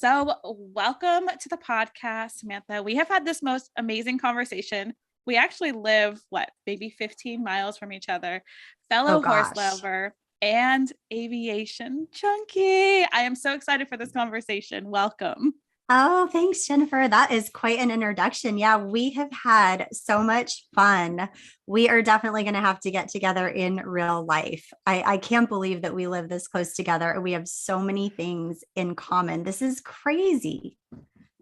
So, welcome to the podcast, Samantha. We have had this most amazing conversation. We actually live, maybe 15 miles from each other, Oh fellow horse gosh. lover and aviation junkie. I am so excited for this conversation. Welcome. Oh, thanks, Jennifer. That is quite an introduction. Yeah, we have had so much fun. We are definitely going to have to get together in real life. I can't believe that we live this close together and we have so many things in common. This is crazy.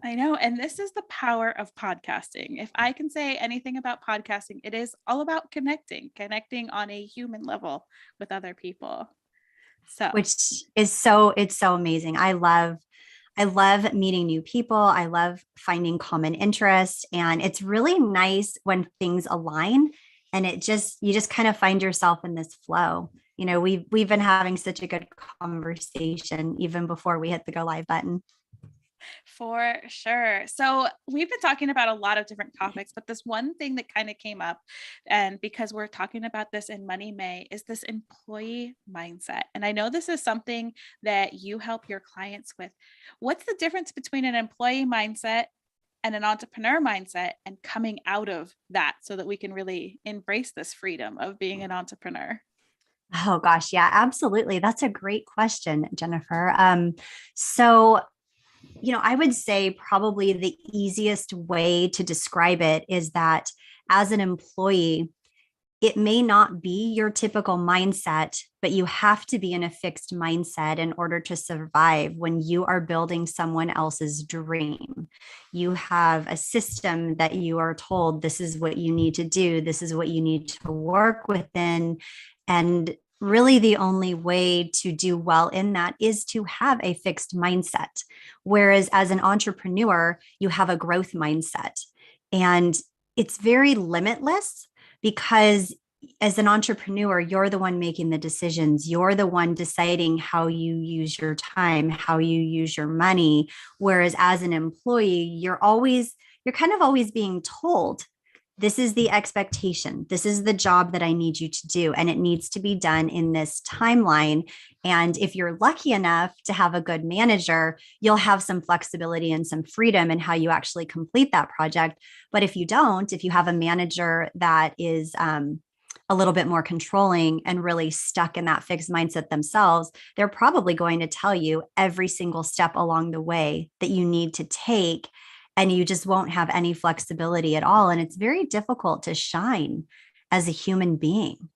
I know. And this is the power of podcasting. If I can say anything about podcasting, it is all about connecting on a human level with other people. So, Which is it's so amazing. I love meeting new people. I love finding common interest. And it's really nice when things align and you just kind of find yourself in this flow. We've been having such a good conversation even before we hit the go live button. for sure. So we've been talking about a lot of different topics, but this one thing that kind of came up, and because we're talking about this in Money May, is this employee mindset. And I know this is something that you help your clients with. What's the difference between an employee mindset and an entrepreneur mindset, and coming out of that so that we can really embrace this freedom of being an entrepreneur? Oh gosh, yeah, absolutely. That's a great question, Jennifer. So I would say probably the easiest way to describe it is that as an employee, it may not be your typical mindset, but you have to be in a fixed mindset in order to survive when you are building someone else's dream. You have a system that you are told this is what you need to do, this is what you need to work within. And really, the only way to do well in that is to have a fixed mindset. Whereas as an entrepreneur, you have a growth mindset. And it's very limitless because as an entrepreneur, you're the one making the decisions. You're the one deciding how you use your time, how you use your money. Whereas as an employee, you're kind of always being told, this is the expectation. This is the job that I need you to do. And it needs to be done in this timeline. And if you're lucky enough to have a good manager, you'll have some flexibility and some freedom in how you actually complete that project. But if you don't, if you have a manager that is a little bit more controlling and really stuck in that fixed mindset themselves, they're probably going to tell you every single step along the way that you need to take, and you just won't have any flexibility at all. And it's very difficult to shine as a human being.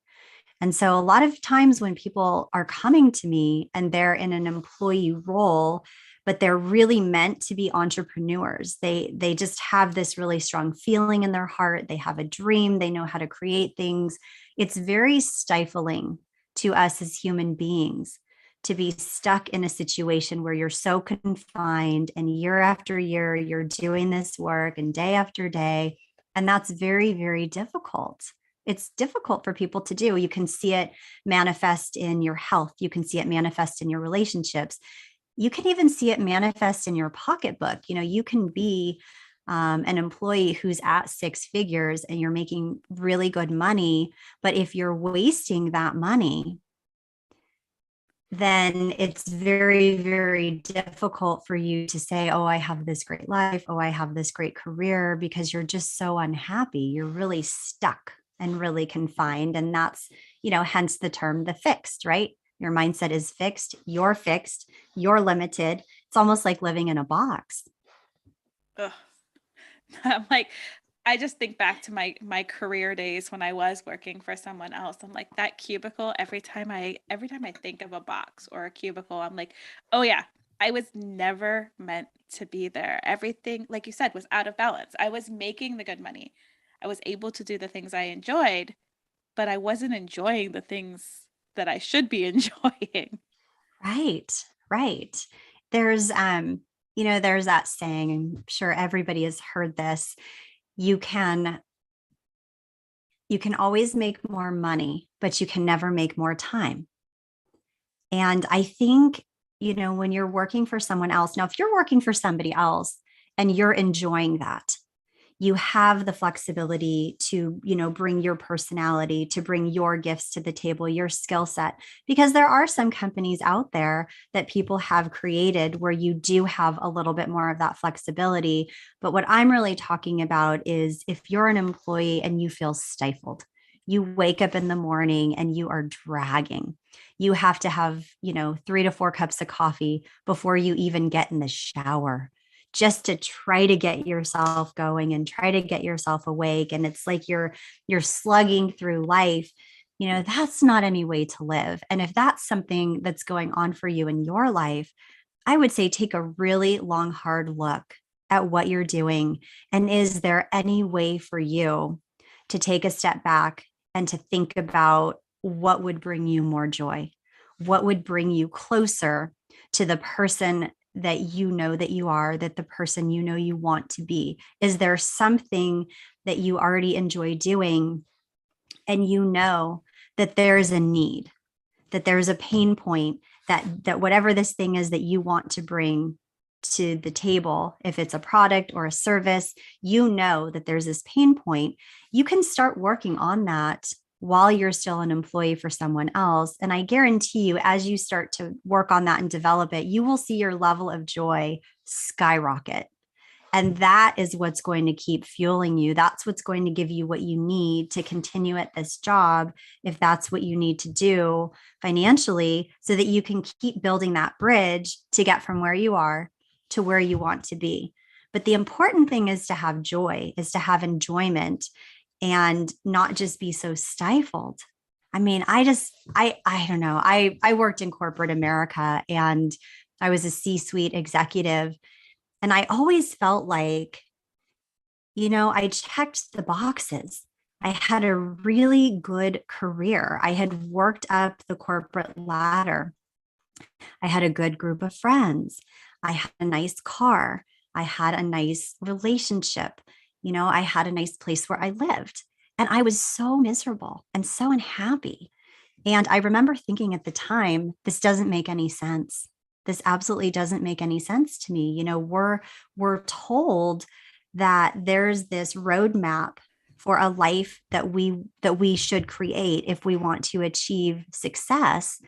And so a lot of times when people are coming to me and they're in an employee role, but they're really meant to be entrepreneurs, they just have this really strong feeling in their heart. They have a dream. They know how to create things. It's very stifling to us as human beings to be stuck in a situation where you're so confined and year after year, you're doing this work and day after day. And that's very, very difficult. It's difficult for people to do. You can see it manifest in your health. You can see it manifest in your relationships. You can even see it manifest in your pocketbook. You can be an employee who's at six figures and you're making really good money. But if you're wasting that money, then it's very, very difficult for you to say, oh, I have this great life. Oh, I have this great career, because you're just so unhappy. You're really stuck and really confined. And that's, hence the term the fixed, right? Your mindset is fixed, you're limited. It's almost like living in a box. Ugh. I'm like, I just think back to my career days when I was working for someone else. I'm like, that cubicle, every time I think of a box or a cubicle, I'm like, oh yeah, I was never meant to be there. Everything, like you said, was out of balance. I was making the good money. I was able to do the things I enjoyed, but I wasn't enjoying the things that I should be enjoying. Right, right. There's that saying, I'm sure everybody has heard this. You can always make more money, but you can never make more time. And I think, when you're working for someone else, now, if you're working for somebody else and you're enjoying that, you have the flexibility to, bring your personality, to bring your gifts to the table, your skill set, because there are some companies out there that people have created where you do have a little bit more of that flexibility. But what I'm really talking about is if you're an employee and you feel stifled, you wake up in the morning and you are dragging. You have to have, 3 to 4 cups of coffee before you even get in the shower, just to try to get yourself going and try to get yourself awake. And it's like you're slugging through life. That's not any way to live. And if that's something that's going on for you in your life, I would say take a really long, hard look at what you're doing. And is there any way for you to take a step back and to think about what would bring you more joy? What would bring you closer to the person that you know that you are, that the person you know you want to be? Is there something that you already enjoy doing and you know that there's a need, that there's a pain point, that whatever this thing is that you want to bring to the table, if it's a product or a service, you know that there's this pain point, you can start working on that while you're still an employee for someone else. And I guarantee you, as you start to work on that and develop it, you will see your level of joy skyrocket. And that is what's going to keep fueling you. That's what's going to give you what you need to continue at this job, if that's what you need to do financially, so that you can keep building that bridge to get from where you are to where you want to be. But the important thing is to have joy, is to have enjoyment, and not just be so stifled. I mean, I don't know. I worked in corporate America and I was a C-suite executive. And I always felt like, I checked the boxes. I had a really good career. I had worked up the corporate ladder. I had a good group of friends. I had a nice car. I had a nice relationship. I had a nice place where I lived. And I was so miserable and so unhappy. And I remember thinking at the time, this doesn't make any sense. This absolutely doesn't make any sense to me. We're told that there's this roadmap for a life that we should create if we want to achieve success.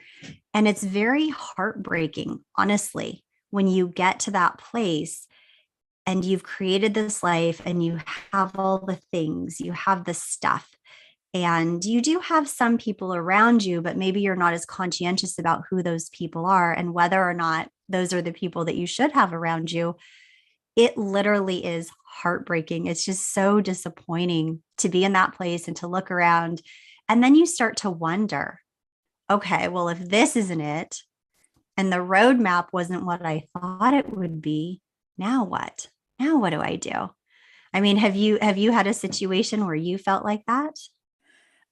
And it's very heartbreaking, honestly, when you get to that place and you've created this life and you have all the things, you have the stuff, and you do have some people around you, but maybe you're not as conscientious about who those people are and whether or not those are the people that you should have around you. It literally is heartbreaking. It's just so disappointing to be in that place and to look around. And then you start to wonder, okay, well, if this isn't it, and the roadmap wasn't what I thought it would be, now what? Now what do I do? I mean, have you had a situation where you felt like that?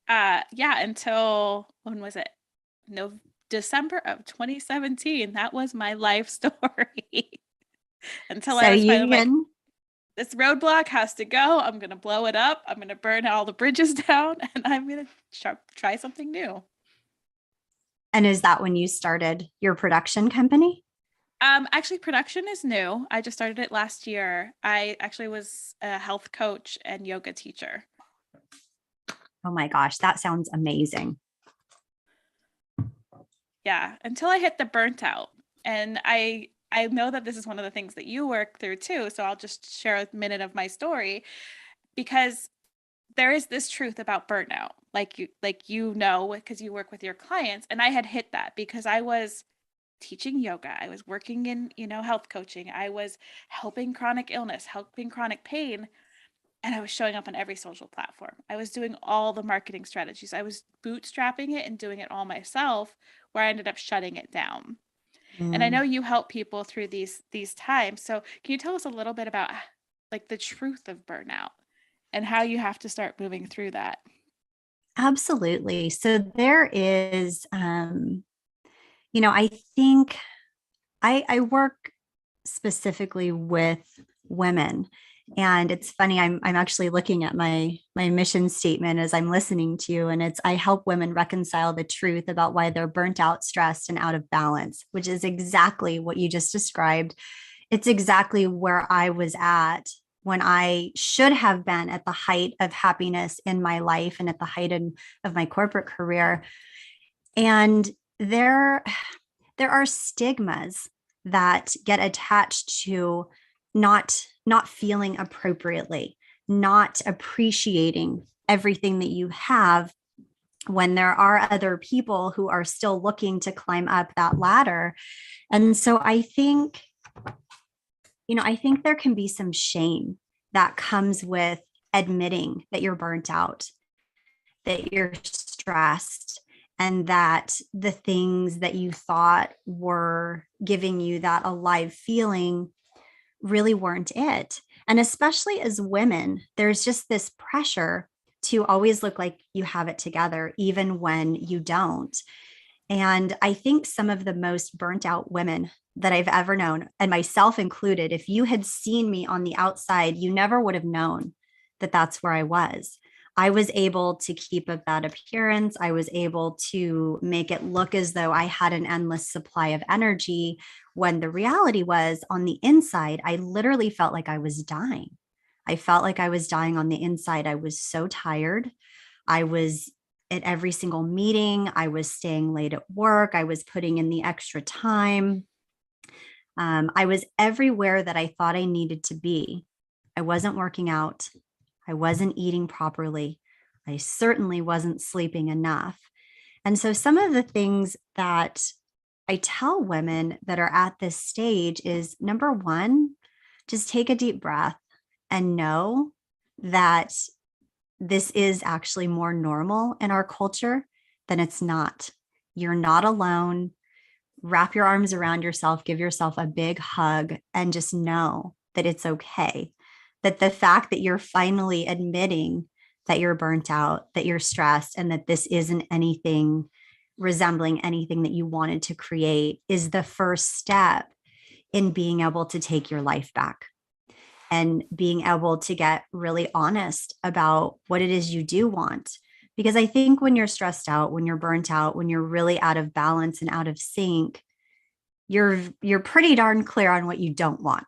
Yeah, until when was it? No, December of 2017. That was my life story. Until So I was finally you like, can, this roadblock has to go. I'm gonna blow it up. I'm gonna burn all the bridges down, and I'm gonna try something new. and is that when you started your production company? Actually, production is new. I just started it last year. I actually was a health coach and yoga teacher. Oh my gosh, that sounds amazing. Yeah, until I hit the burnt out. And I know that this is one of the things that you work through too. So I'll just share a minute of my story, because there is this truth about burnout. Because you work with your clients, and I had hit that because I was teaching yoga. I was working in, health coaching. I was helping chronic illness, helping chronic pain, and I was showing up on every social platform. I was doing all the marketing strategies. I was bootstrapping it and doing it all myself, where I ended up shutting it down. And I know Mm, you help people through these times. So can you tell us a little bit about like the truth of burnout and how you have to start moving through that? absolutely. So there is, I think I work specifically with women. And it's funny, I'm actually looking at my mission statement as I'm listening to you. And it's I help women reconcile the truth about why they're burnt out, stressed, and out of balance, which is exactly what you just described. It's exactly where I was at when I should have been at the height of happiness in my life and at the height of my corporate career. And there are stigmas that get attached to not feeling appropriately, not appreciating everything that you have, when there are other people who are still looking to climb up that ladder. And so I think there can be some shame that comes with admitting that you're burnt out, that you're stressed, and that the things that you thought were giving you that alive feeling really weren't it. And especially as women, there's just this pressure to always look like you have it together, even when you don't. And I think some of the most burnt out women that I've ever known, and myself included, if you had seen me on the outside, you never would have known that that's where I was. I was able to keep up that appearance. I was able to make it look as though I had an endless supply of energy, when the reality was, on the inside, I literally felt like I was dying. I felt like I was dying on the inside. I was so tired. I was at every single meeting. I was staying late at work. I was putting in the extra time. I was everywhere that I thought I needed to be. I wasn't working out. I wasn't eating properly. I certainly wasn't sleeping enough. And so some of the things that I tell women that are at this stage is, number one, just take a deep breath and know that this is actually more normal in our culture than it's not. You're not alone. Wrap your arms around yourself, give yourself a big hug, and just know that it's okay. That the fact that you're finally admitting that you're burnt out, that you're stressed, and that this isn't anything resembling anything that you wanted to create is the first step in being able to take your life back and being able to get really honest about what it is you do want. Because I think when you're stressed out, when you're burnt out, when you're really out of balance and out of sync, you're pretty darn clear on what you don't want,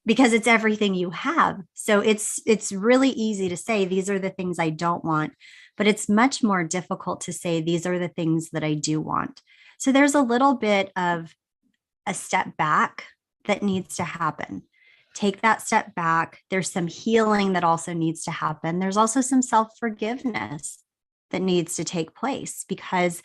because it's everything you have. So it's really easy to say, these are the things I don't want, but it's much more difficult to say, these are the things that I do want. So there's a little bit of a step back that needs to happen. Take that step back. There's some healing that also needs to happen. There's also some self-forgiveness that needs to take place, because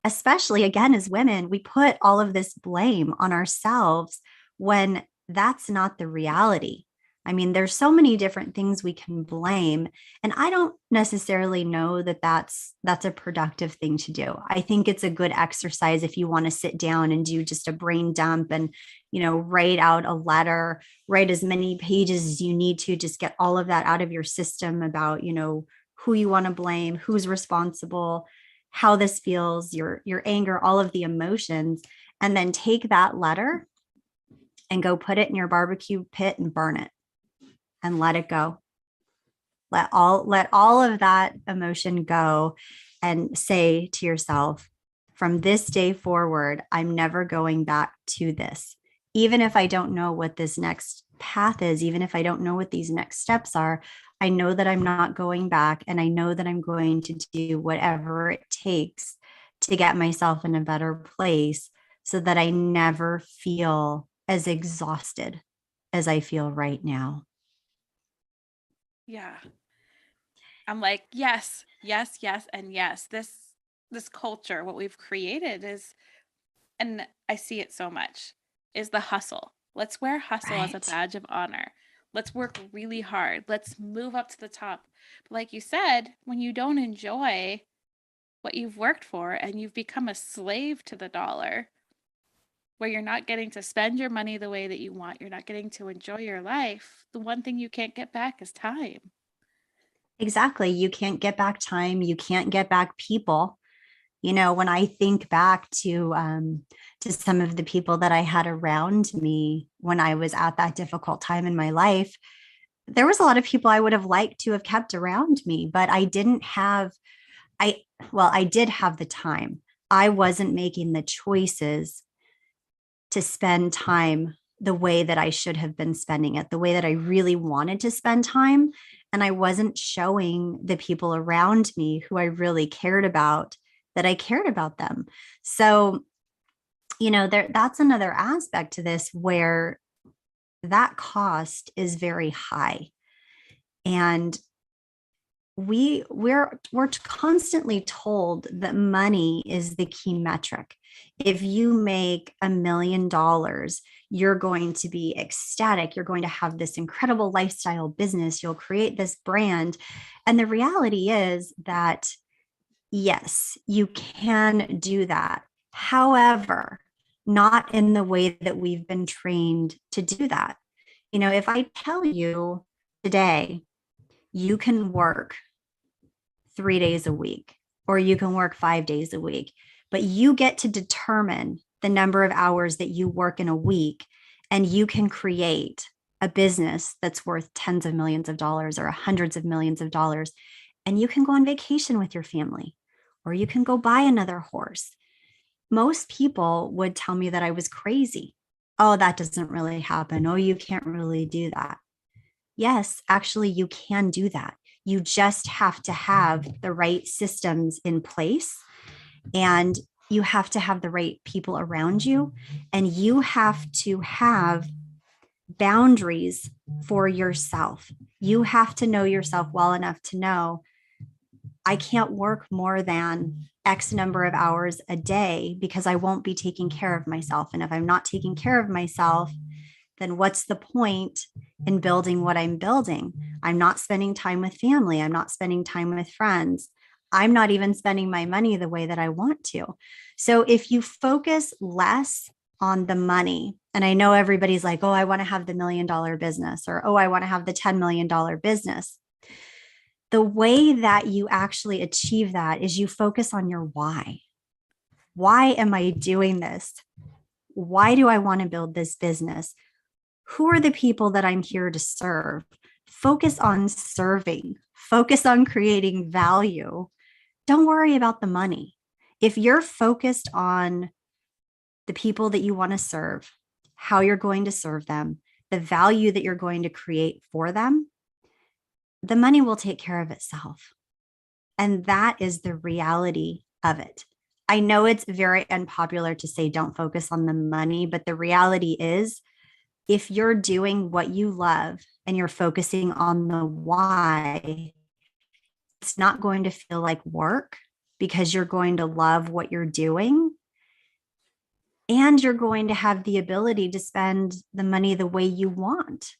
especially again, as women, we put all of this blame on ourselves when that's not the reality. I mean, there's so many different things we can blame, and I don't necessarily know that that's a productive thing to do. I think it's a good exercise if you want to sit down and do just a brain dump and, write out a letter, write as many pages as you need to, just get all of that out of your system about, who you want to blame, who's responsible, how this feels, your anger, all of the emotions, and then take that letter and go put it in your barbecue pit and burn it and let it go. Let all of that emotion go and say to yourself, from this day forward, I'm never going back to this. Even if I don't know what this next path is, even if I don't know what these next steps are, I know that I'm not going back, and I know that I'm going to do whatever it takes to get myself in a better place so that I never feel as exhausted as I feel right now. Yeah. I'm like, yes, yes, yes, and yes. This culture, what we've created is, and I see it so much, is the hustle. Let's wear hustle as a Right. badge of honor. Let's work really hard. Let's move up to the top. But like you said, when you don't enjoy what you've worked for and you've become a slave to the dollar, where you're not getting to spend your money the way that you want, you're not getting to enjoy your life, the one thing you can't get back is time. Exactly. You can't get back time. You can't get back people. When I think back to some of the people that I had around me when I was at that difficult time in my life, there was a lot of people I would have liked to have kept around me, but I didn't have, I did have the time. I wasn't making the choices to spend time the way that I should have been spending it, the way that I really wanted to spend time. And I wasn't showing the people around me who I really cared about that I cared about them. So, that's another aspect to this where that cost is very high. And we're constantly told that money is the key metric. If you make $1 million, you're going to be ecstatic. You're going to have this incredible lifestyle business. You'll create this brand. And the reality is that, yes, you can do that. However, not in the way that we've been trained to do that. If I tell you today, you can work 3 days a week, or you can work 5 days a week, but you get to determine the number of hours that you work in a week, and you can create a business that's worth tens of millions of dollars or hundreds of millions of dollars. And you can go on vacation with your family, or you can go buy another horse. Most people would tell me that I was crazy. Oh, that doesn't really happen. Oh, you can't really do that. Yes, actually, you can do that. You just have to have the right systems in place, and you have to have the right people around you, and you have to have boundaries for yourself. You have to know yourself well enough to know I can't work more than X number of hours a day because I won't be taking care of myself. And if I'm not taking care of myself, then what's the point in building what I'm building? I'm not spending time with family. I'm not spending time with friends. I'm not even spending my money the way that I want to. So if you focus less on the money, and I know everybody's like, oh, I want to have the $1 million business, or oh, I want to have the $10 million business. The way that you actually achieve that is you focus on your why. Why am I doing this? Why do I want to build this business? Who are the people that I'm here to serve? Focus on serving, focus on creating value. Don't worry about the money. If you're focused on the people that you want to serve, how you're going to serve them, the value that you're going to create for them, the money will take care of itself. And that is the reality of it. I know it's very unpopular to say don't focus on the money, but the reality is, if you're doing what you love and you're focusing on the why, it's not going to feel like work because you're going to love what you're doing. And you're going to have the ability to spend the money the way you want.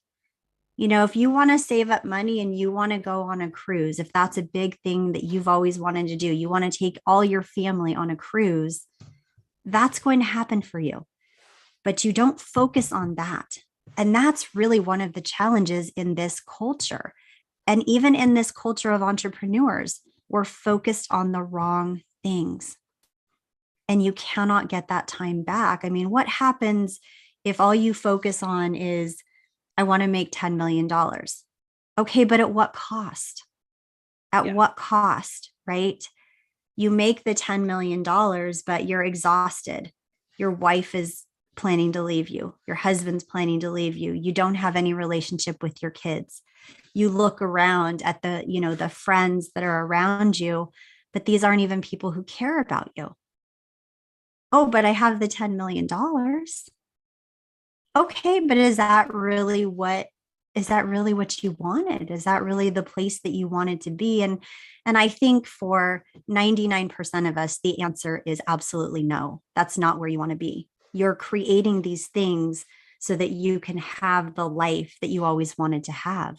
If you want to save up money and you want to go on a cruise, if that's a big thing that you've always wanted to do, you want to take all your family on a cruise, that's going to happen for you. But you don't focus on that. And that's really one of the challenges in this culture. And even in this culture of entrepreneurs, we're focused on the wrong things. And you cannot get that time back. I mean, what happens if all you focus on is, I want to make $10 million? Okay, but at what cost? At what cost, right? You make the $10 million, but you're exhausted. Your wife is planning to leave you. Your husband's planning to leave you. You don't have any relationship with your kids. You look around at the friends that are around you, but these aren't even people who care about you. Oh, but I have the $10 million. Okay, but is that really what you wanted? Is that really the place that you wanted to be? And I think for 99% of us, the answer is absolutely no. That's not where you want to be. You're creating these things so that you can have the life that you always wanted to have.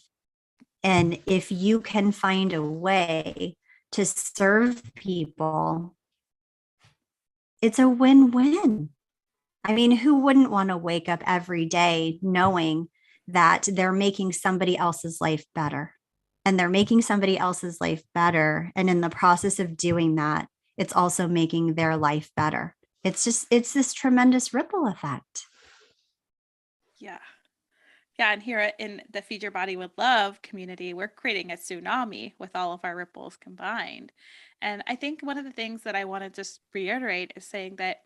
And if you can find a way to serve people, it's a win-win. I mean, who wouldn't want to wake up every day knowing that they're making somebody else's life better? And they're making somebody else's life better. And in the process of doing that, it's also making their life better. It's this tremendous ripple effect. Yeah. Yeah. And here in the Feed Your Body with Love community, we're creating a tsunami with all of our ripples combined. And I think one of the things that I want to just reiterate is saying that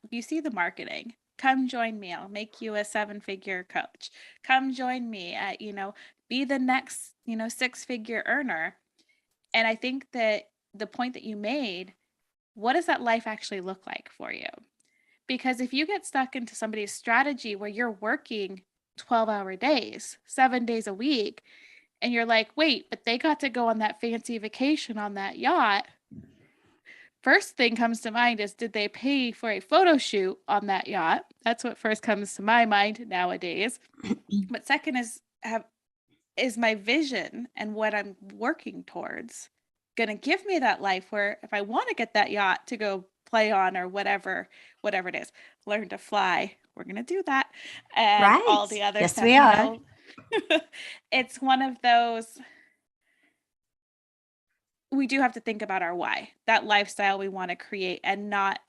you see the marketing, come join me. I'll make you a 7-figure coach. Come join me at, be the next, 6-figure earner. And I think that the point that you made, what does that life actually look like for you? Because if you get stuck into somebody's strategy where you're working 12-hour days, 7 days a week, and you're like, wait, but they got to go on that fancy vacation on that yacht. First thing comes to mind is, did they pay for a photo shoot on that yacht? That's what first comes to my mind nowadays. But second is my vision and what I'm working towards going to give me that life where if I want to get that yacht to go play on or whatever it is, learn to fly, we're going to do that. And Right. all the other Yes, stuff, we are. it's one of those, we do have to think about our why, that lifestyle we want to create, and not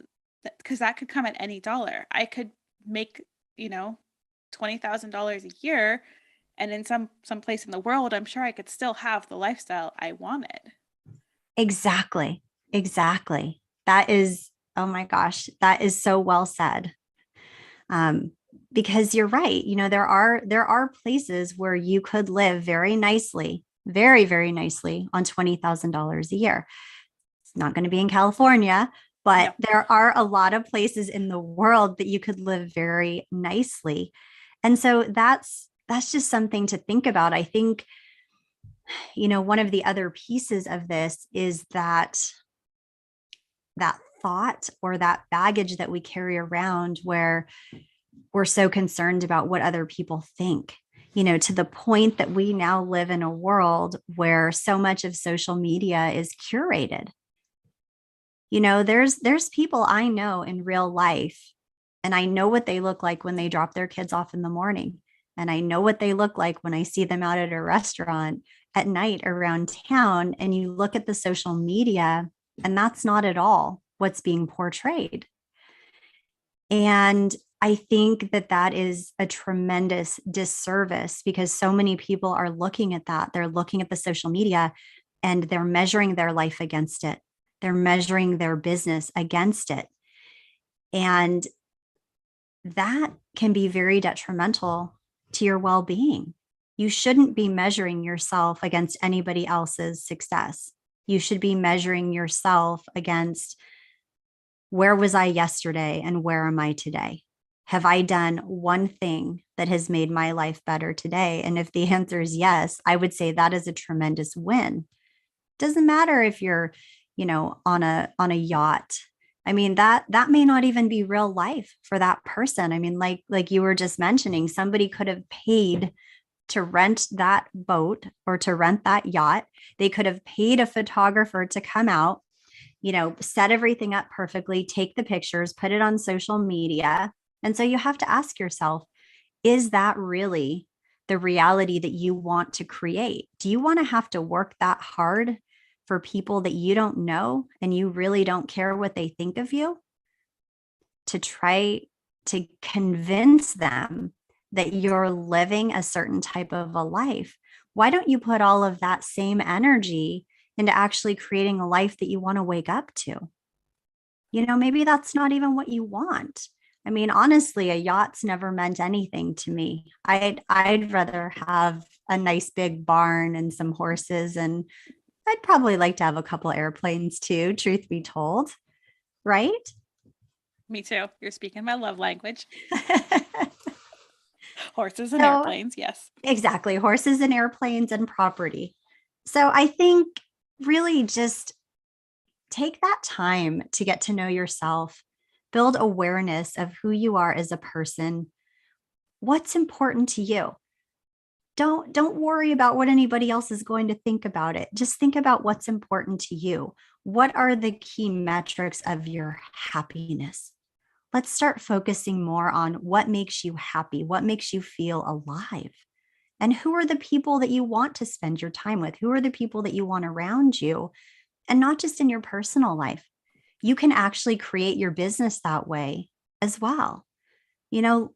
because that could come at any dollar. I could make, $20,000 a year, and in some place in the world, I'm sure I could still have the lifestyle I wanted. Exactly. Exactly. That is, oh my gosh, that is so well said. Because you're right. There are places where you could live very nicely, very, very nicely on $20,000 a year. It's not going to be in California, but No. there are a lot of places in the world that you could live very nicely. And so that's just something to think about. I think, one of the other pieces of this is that thought or that baggage that we carry around where we're so concerned about what other people think, to the point that we now live in a world where so much of social media is curated. There's people I know in real life, and I know what they look like when they drop their kids off in the morning. And I know what they look like when I see them out at a restaurant at night around town. And you look at the social media, and that's not at all what's being portrayed. And I think that is a tremendous disservice because so many people are looking at that. They're looking at the social media and they're measuring their life against it. They're measuring their business against it. And that can be very detrimental to your well-being. You shouldn't be measuring yourself against anybody else's success. You should be measuring yourself against, where was I yesterday and where am I today? Have I done one thing that has made my life better today? And if the answer is yes, I would say that is a tremendous win. Doesn't matter if you're, on a yacht. I mean, that may not even be real life for that person. I mean, like you were just mentioning, somebody could have paid to rent that boat or to rent that yacht. They could have paid a photographer to come out, set everything up perfectly, take the pictures, put it on social media. And so you have to ask yourself, is that really the reality that you want to create? Do you want to have to work that hard for people that you don't know and you really don't care what they think of you, to try to convince them that you're living a certain type of a life? Why don't you put all of that same energy into actually creating a life that you want to wake up to? Maybe that's not even what you want. I mean, honestly, a yacht's never meant anything to me. I'd rather have a nice big barn and some horses, and I'd probably like to have a couple airplanes too, truth be told, right? Me too. You're speaking my love language. Horses and So, airplanes, yes. exactly, horses and airplanes and property. So I think really just take that time to get to know yourself, build awareness of who you are as a person, what's important to you. Don't worry about what anybody else is going to think about it. Just think about what's important to you. What are the key metrics of your happiness? Let's start focusing more on what makes you happy, what makes you feel alive. And who are the people that you want to spend your time with? Who are the people that you want around you? And not just in your personal life. You can actually create your business that way as well.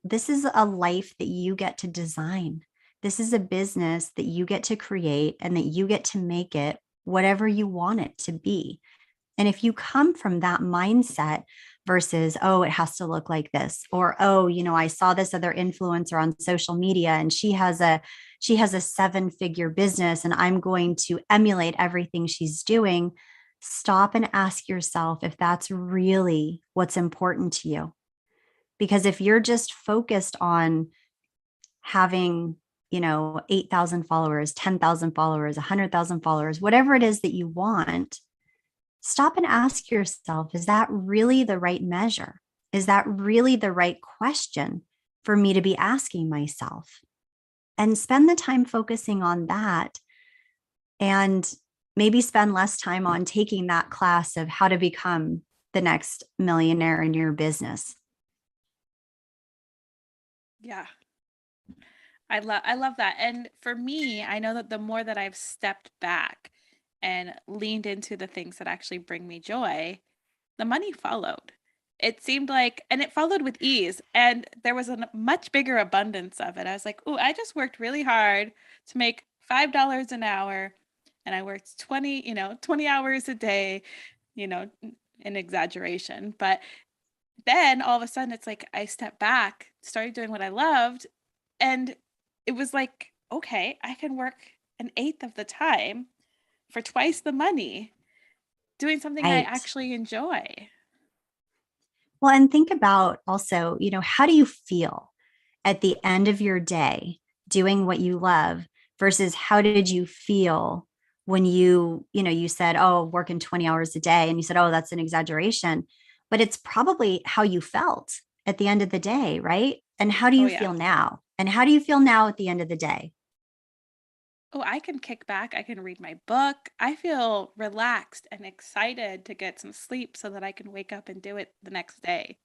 This is a life that you get to design. This is a business that you get to create and that you get to make it whatever you want it to be. And if you come from that mindset versus, oh, it has to look like this, or, oh, I saw this other influencer on social media and she has a 7-figure business and I'm going to emulate everything she's doing. Stop and ask yourself if that's really what's important to you. Because if you're just focused on having 8,000 followers, 10,000 followers, 100,000 followers, whatever it is that you want, stop and ask yourself, is that really the right measure? Is that really the right question for me to be asking myself? And spend the time focusing on that, and maybe spend less time on taking that class of how to become the next millionaire in your business. Yeah. I love that. And for me, I know that the more that I've stepped back and leaned into the things that actually bring me joy, the money followed. It seemed like, and it followed with ease, and there was a much bigger abundance of it. I was like, "Oh, I just worked really hard to make $5 an hour, and I worked 20 hours a day, you know, an exaggeration, but then all of a sudden it's like I stepped back, started doing what I loved, and it was like, okay, I can work an eighth of the time for twice the money doing something I Right. actually enjoy." Well, and think about also, how do you feel at the end of your day doing what you love versus how did you feel when you said, oh, working 20 hours a day, and you said, oh, that's an exaggeration, but it's probably how you felt at the end of the day, right? And how do Oh you yeah. feel now? And how do you feel now at the end of the day? Oh, I can kick back. I can read my book. I feel relaxed and excited to get some sleep so that I can wake up and do it the next day.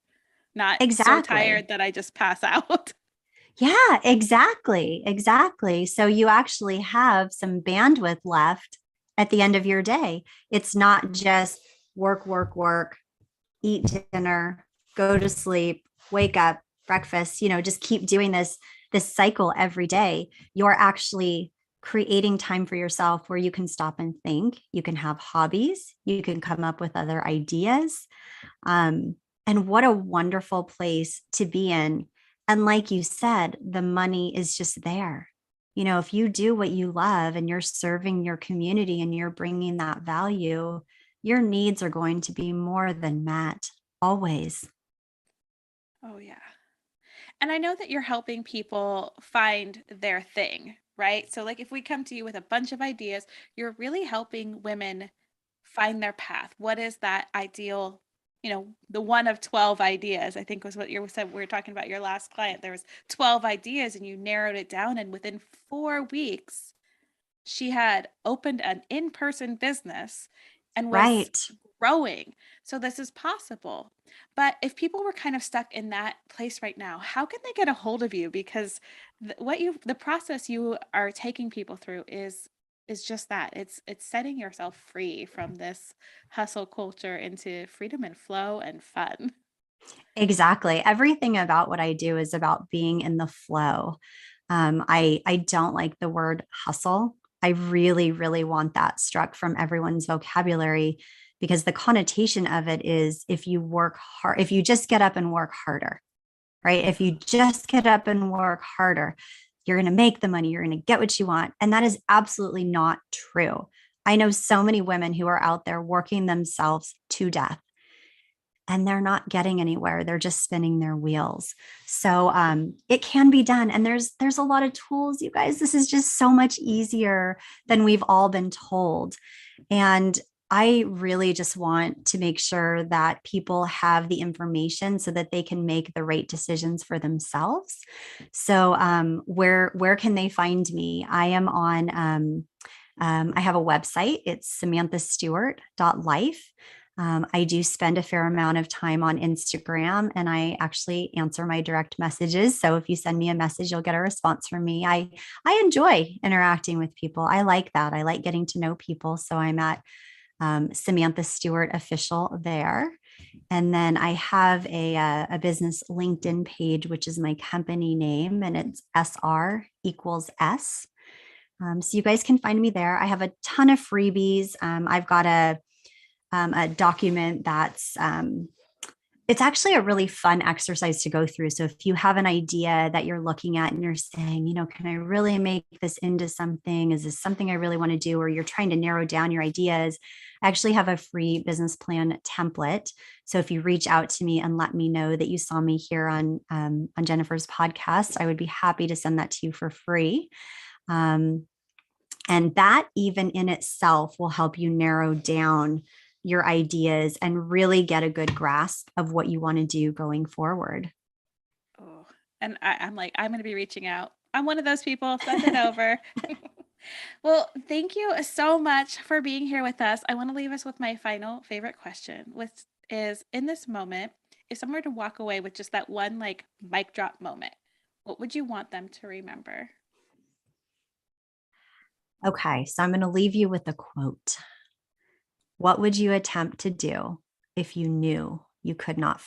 Not so Exactly. tired that I just pass out. Yeah, exactly. Exactly. So you actually have some bandwidth left at the end of your day. It's not just work, work, work, eat dinner, go to sleep, wake up, breakfast, just keep doing this cycle every day. You're actually creating time for yourself where you can stop and think, you can have hobbies, you can come up with other ideas. Um, and what a wonderful place to be in. And like you said, the money is just there. If you do what you love and you're serving your community and you're bringing that value, your needs are going to be more than met always. Oh yeah. And I know that you're helping people find their thing, right? So, like, if we come to you with a bunch of ideas, you're really helping women find their path. What is that ideal, the one of 12 ideas, I think was what you said. We were talking about your last client. There was 12 ideas and you narrowed it down. And within 4 weeks, she had opened an in-person business and was Right. growing. So this is possible. But if people were kind of stuck in that place right now, how can they get a hold of you? Because the process you are taking people through is just that. It's setting yourself free from this hustle culture into freedom and flow and fun. Exactly. Everything about what I do is about being in the flow. I don't like the word hustle. I really, really want that struck from everyone's vocabulary because the connotation of it is if you work hard, if you just get up and work harder, right? If you just get up and work harder, you're going to make the money, you're going to get what you want. And that is absolutely not true. I know so many women who are out there working themselves to death and they're not getting anywhere. They're just spinning their wheels. So it can be done. And there's a lot of tools, you guys. This is just so much easier than we've all been told. And I really just want to make sure that people have the information so that they can make the right decisions for themselves. So where can they find me? I am on I have a website. It's samanthastewart.life. I do spend a fair amount of time on Instagram and I actually answer my direct messages. So if you send me a message, you'll get a response from me. I enjoy interacting with people. I like that. I like getting to know people. So I'm at Samantha Stewart official there. And then I have a business LinkedIn page, which is my company name, and it's SR equals S. So you guys can find me there. I have a ton of freebies. I've got a document that's It's actually a really fun exercise to go through. So if you have an idea that you're looking at and you're saying, can I really make this into something? Is this something I really want to do? Or you're trying to narrow down your ideas, I actually have a free business plan template. So if you reach out to me and let me know that you saw me here on Jennifer's podcast, I would be happy to send that to you for free. Um, and that even in itself will help you narrow down your ideas and really get a good grasp of what you want to do going forward. Oh, and I'm like, I'm going to be reaching out. I'm one of those people. Send it over. Well, thank you so much for being here with us. I want to leave us with my final favorite question, which is in this moment, if someone were to walk away with just that one like mic drop moment, what would you want them to remember? Okay, so I'm going to leave you with a quote. What would you attempt to do if you knew you could not